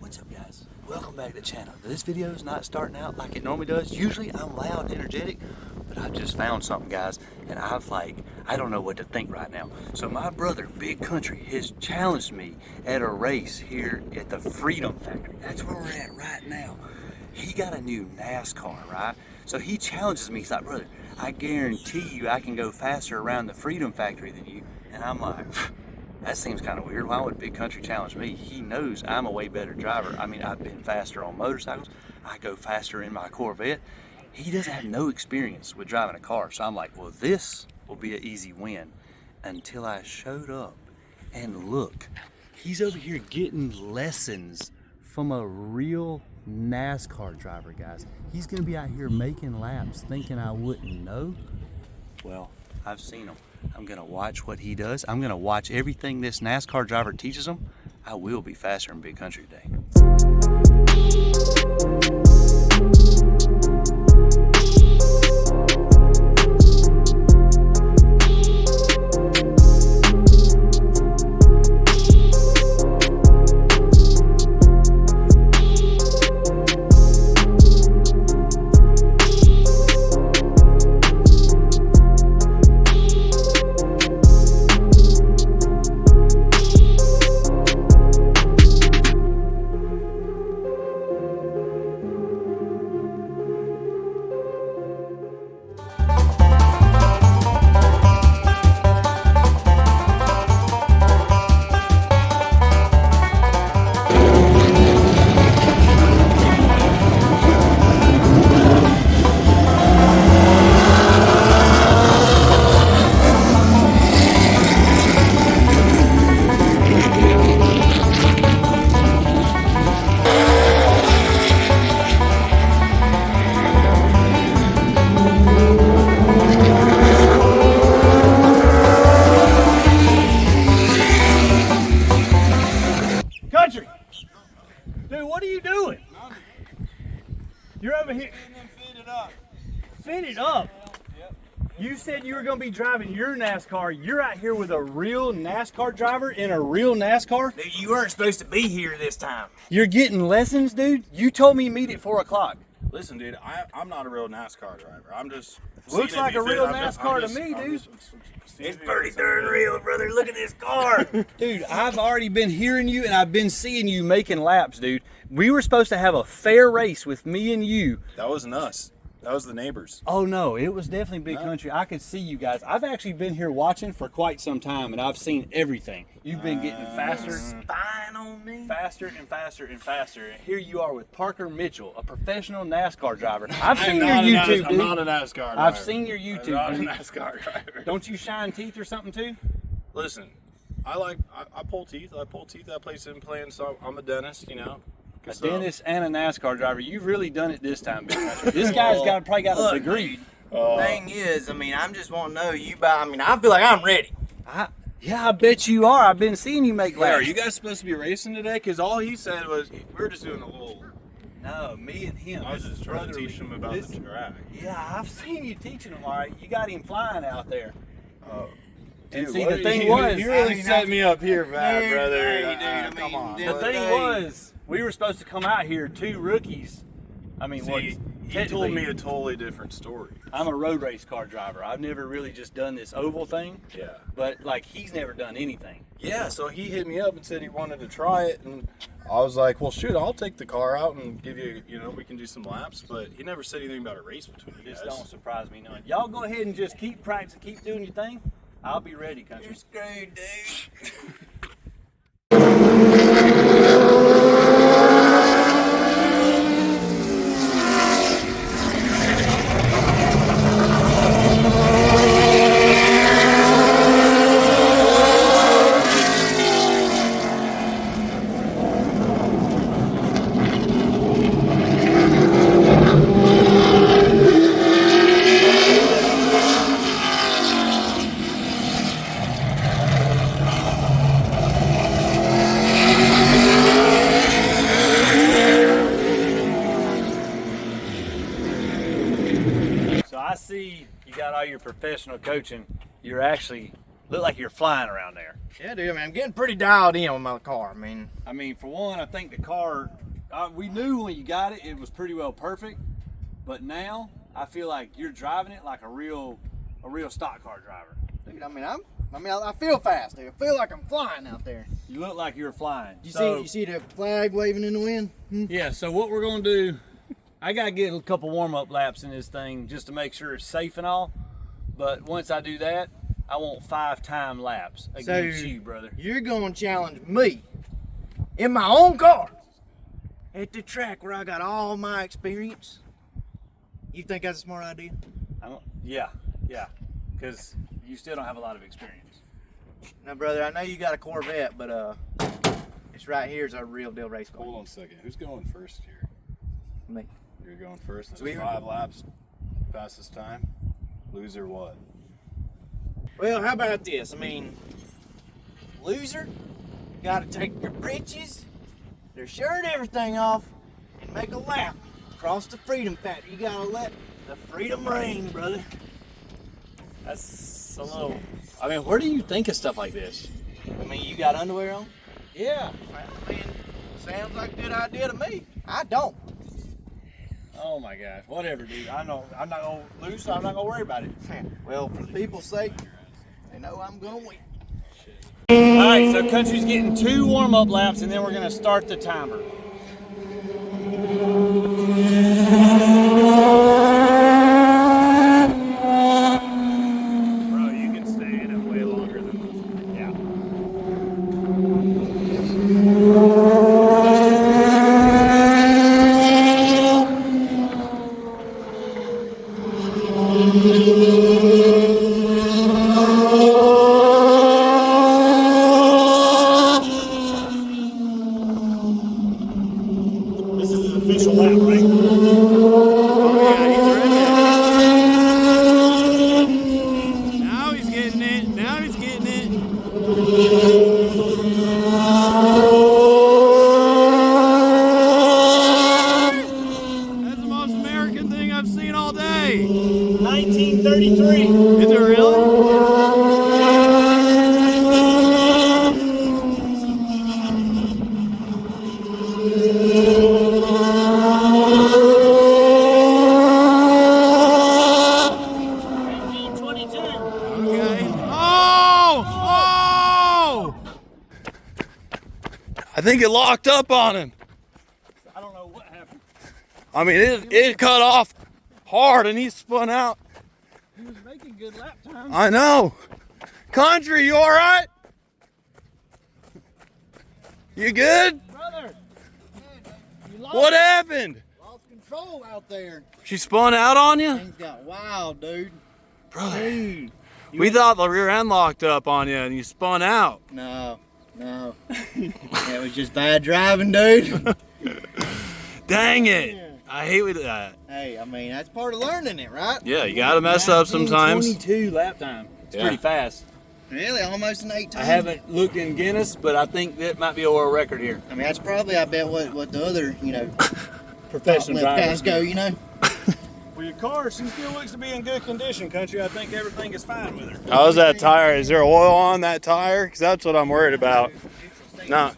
What's up, guys? Welcome back to the channel. This video is not starting out like it normally does. Usually I'm loud and energetic, but I just found something, guys, and I don't know what to think right now. So my brother, Big Country, has challenged me at a race here at the Freedom Factory. That's where we're at right now. He got a new NASCAR, right? So he challenges me. He's like, brother, I guarantee you I can go faster around the Freedom Factory than you. And I'm like, that seems kind of weird. Why would Big Country challenge me? He knows I'm a way better driver. I mean, I've been faster on motorcycles. I go faster in my Corvette. He doesn't have no experience with driving a car. So I'm like, well, this will be an easy win. Until I showed up and look, he's over here getting lessons from a real NASCAR driver, guys. He's gonna be out here making laps thinking I wouldn't know. Well, I've seen him. I'm gonna watch what he does. I'm gonna watch everything this NASCAR driver teaches him. I will be faster in Big Country today. Country! Dude, what are you doing? You're over here. Fit it up. Fit it up? Yep. You said you were going to be driving your NASCAR. You're out here with a real NASCAR driver in a real NASCAR? Dude, you weren't supposed to be here this time. You're getting lessons, dude? You told me meet at 4 o'clock. Listen, dude, I'm not a real NASCAR driver. I'm just... Looks like a real NASCAR to me, dude. It's pretty darn real, brother. Look at this car. Dude, I've already been hearing you and I've been seeing you making laps, dude. We were supposed to have a fair race with me and you. That wasn't us. That was the neighbors. Oh no, it was definitely Big Country. I could see you guys. I've actually been here watching for quite some time and I've seen everything. You've been getting faster, Spying on me. faster and faster and faster. And here you are with Parker Mitchell, a professional NASCAR driver. I've seen your YouTube, I'm dude. not a NASCAR driver. I've seen your YouTube. I'm not a dude. NASCAR driver. Don't you shine teeth or something too? Listen, I pull teeth. I pull teeth. I play implants. So I'm a dentist, you know. A dentist and a NASCAR driver. You've really done it this time, Big Country. This guy's probably got a degree. Thing is, I mean, I'm just want to know I feel like I'm ready. Yeah, I bet you are. I've been seeing you make laps. Are you guys supposed to be racing today? Because all he said was we were just doing a little. No, me and him. I was just trying to teach him about the track. Yeah, I've seen you teaching him, all right. You got him flying out there. And Dude, see, the thing was... You really set me up here, bad brother. Hey, dude, Come on. The thing was, we were supposed to come out here, 2 rookies. I mean, He told me a totally different story. I'm a road race car driver. I've never really just done this oval thing. Yeah. But, like, he's never done anything. Yeah, so he hit me up and said he wanted to try it, and I was like, well, shoot, I'll take the car out and give you, we can do some laps, but he never said anything about a race between you guys. This don't surprise me none. Y'all go ahead and just keep practicing, keep doing your thing. I'll be ready, Country. You're screwed, dude. see you got all your professional coaching. You're actually Look like you're flying around there. Yeah, dude. I mean, I'm getting pretty dialed in with my car. I mean, for one, I think the car, we knew when you got it, it was pretty well perfect. But now, I feel like you're driving it like a real stock car driver. Dude, I feel fast, dude. I feel like I'm flying out there. You look like you're flying. You see the flag waving in the wind? Yeah, so what we're gonna do, I gotta get a couple warm-up laps in this thing just to make sure it's safe and all. But once I do that, I want 5-time laps against you, brother. You're gonna challenge me in my own car at the track where I got all my experience? You think that's a smart idea? Yeah, because you still don't have a lot of experience. Now, brother, I know you got a Corvette, but it's right here's a real deal race car. Hold on a second. Who's going first here? Me. You're going first. There's 5 laps. Fastest time. Loser what? Well, how about this? I mean, loser, you gotta take your britches, their shirt, everything off, and make a lap across the freedom factory. You gotta let the freedom ring, brother. That's a little. I mean, where do you think of stuff like this? I mean, you got underwear on? Yeah. Well, I mean, sounds like a good idea to me. I don't. Oh my gosh, whatever, dude. I know I'm not gonna lose, so I'm not gonna worry about it. Well, for the people's sake, they know I'm gonna win. All right, so Country's getting 2 warm-up laps, and then we're gonna start the timer. Bro, you can stay in it way longer than this. Yeah. This is an official lap, right? Now he's getting it. Now he's getting it. That's the most American thing I've seen all day. 1933. Is it really? I think it locked up on him. I don't know what happened. I mean, it cut off hard and he spun out. He was making good lap times. I know. Country, you all right? You good? Brother, What happened? lost control out there. She spun out on you? Things got wild, dude. Brother, Dude. we thought the rear end locked up on you and you spun out. No. It was just bad driving, dude. Dang it. I hate with that. Hey, I mean, that's part of learning it, right? Yeah, you gotta mess up sometimes. 22 lap time. It's Yeah. pretty fast. Really, almost an 18. I haven't looked in Guinness, but I think that might be a world record here. I mean, that's probably, I bet, what the other, Professional guys drivers go, Well, your car, she still looks to be in good condition, Country. I think everything is fine with her. How's that tire? Is there oil on that tire? Because that's what I'm worried about. No.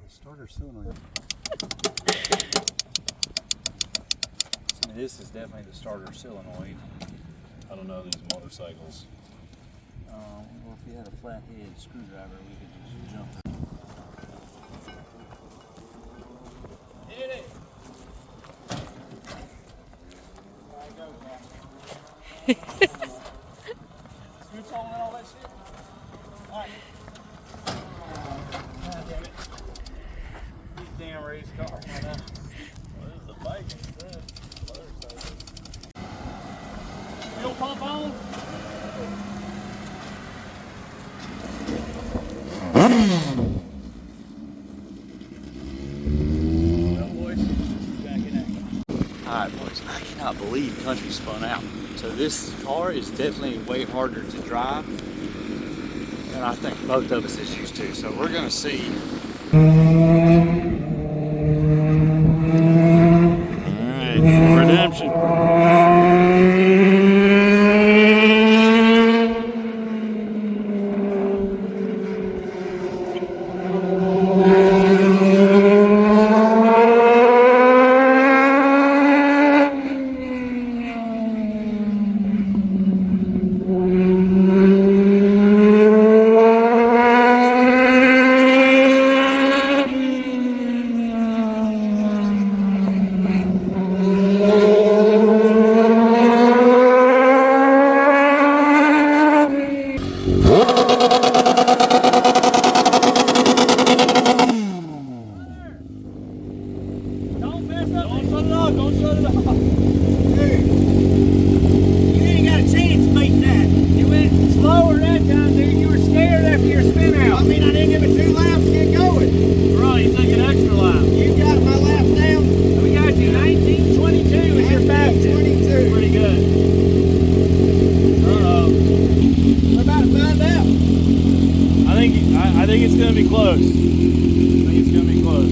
Starter cylinder. This is definitely the starter solenoid. I don't know these motorcycles. Well, if you had a flathead screwdriver, we could just jump. Hit it! There it goes. Switch on and all that shit. All right. God damn it. This damn race car. I know. Well, this is a bike instead. Fuel pump on? Alright boys, I cannot believe Country spun out. So this car is definitely way harder to drive than I think both of us is used to. So we're gonna see. it's gonna be close. I think it's gonna be close.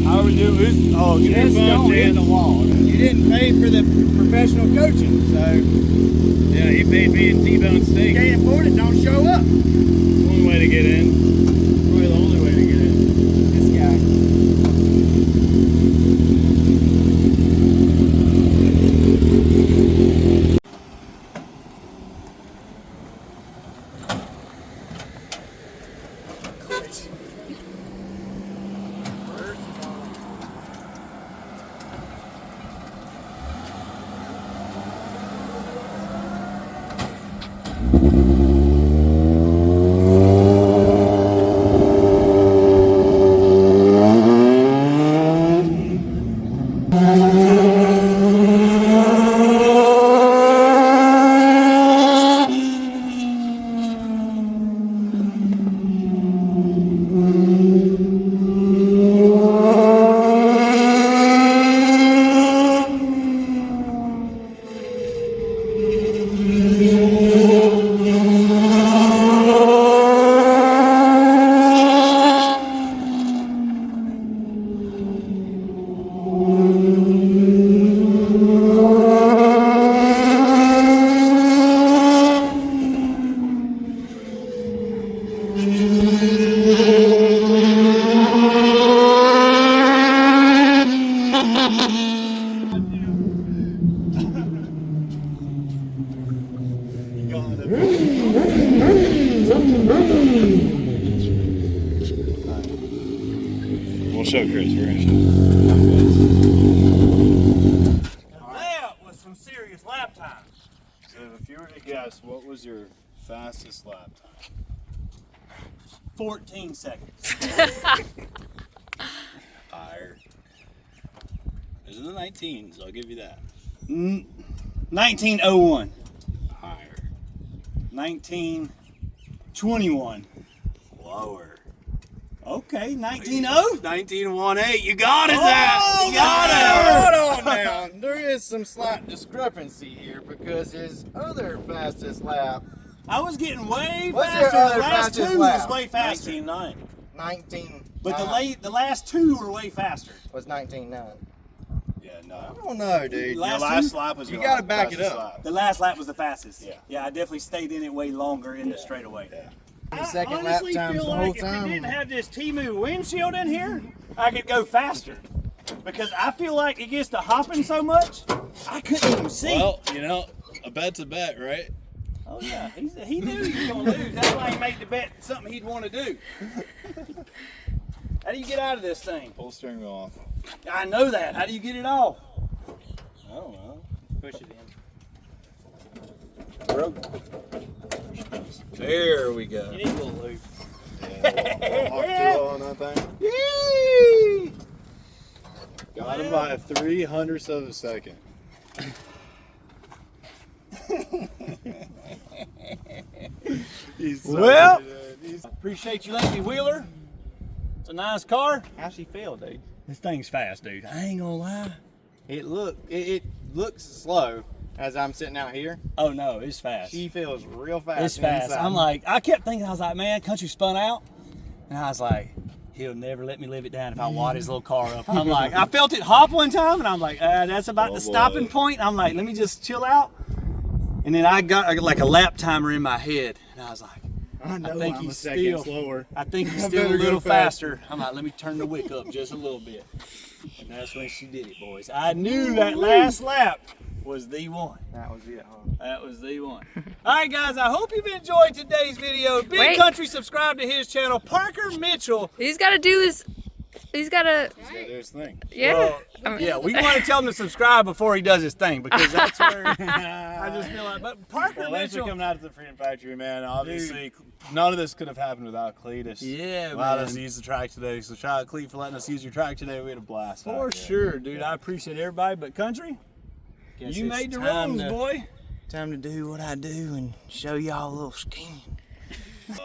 How are we doing? Oh, give me your phone, don't hit the wall. You didn't pay for the professional coaching, so Yeah, he paid me in T-bone steak. you can't afford it. Don't show up. One way to get in. Probably the only way to get in. This guy. We'll show Chris. We're gonna show. That was some serious lap time. So if you were to guess, what was your fastest lap time? 14 seconds. Higher. There's in the 19s. I'll give you that. 1901. Higher. 1921. Lower. Okay, 19-0. 1918. You got his Oh, ass. You got it. Hold on now. There is some slight discrepancy here because his other fastest lap, I was getting way What's your faster. other The last fastest two lap? was way faster. 19-9. 19. But The last two were way faster. was 19-9. Yeah, I no. don't know, dude. Your Last last two? lap was You your gotta back it fastest up. lap. The last lap was the fastest. Yeah. I definitely stayed in it way longer in the straightaway. Yeah. The second lap honestly times feel the whole like if we time. didn't have this Temu windshield in here, I could go faster. Because I feel like it gets to hopping so much, I couldn't even see. Well, you know, a bet's a bet, right? Oh yeah, he knew he was gonna lose. That's why he made the bet something he'd want to do. How do you get out of this thing? Pull the steering wheel off. I know that. How do you get it off? I don't know. Push it in. There we go. You need a little loop. Yeah, hawk tool on that thing. Yee! Got him by 300ths of a second. Well, appreciate you letting me wheeler. It's a nice car. How's she feel, dude? This thing's fast, dude. I ain't gonna lie. It looks slow as I'm sitting out here. Oh no, it's fast. She feels real fast. It's fast. inside. I kept thinking, I was like, man, Country spun out. And I was like, he'll never let me live it down if I wad his little car up. I'm like, I felt it hop one time and I'm like, that's about the stopping point. I'm like, let me just chill out. And then I got like a lap timer in my head. And I was like, I know think I'm he's a second still- slower. I think he's I still a better go little faster. faster. I'm like, let me turn the wick up just a little bit. And that's when she did it, boys. I knew that last lap was the one. That was it, huh? That was the one. All right, guys, I hope you've enjoyed today's video. Big Wait. Country, subscribe to his channel. Parker Mitchell. He's got to do his. He's got to. He's got his thing. Yeah. Well, I mean- yeah, we want to tell him to subscribe before he does his thing because that's where I just feel like. But Parker Well, thanks for Mitchell. coming out to the Freedom Factory, man. Obviously, none of this could have happened without Cletus. Yeah, allowed man. us to use the track today. So shout out Cleet for letting us use your track today. We had a blast. For out there. sure, dude. I appreciate everybody. But Country, Guess you it's made the time rules, to- boy. Time to do what I do and show y'all a little scheme. Yeah.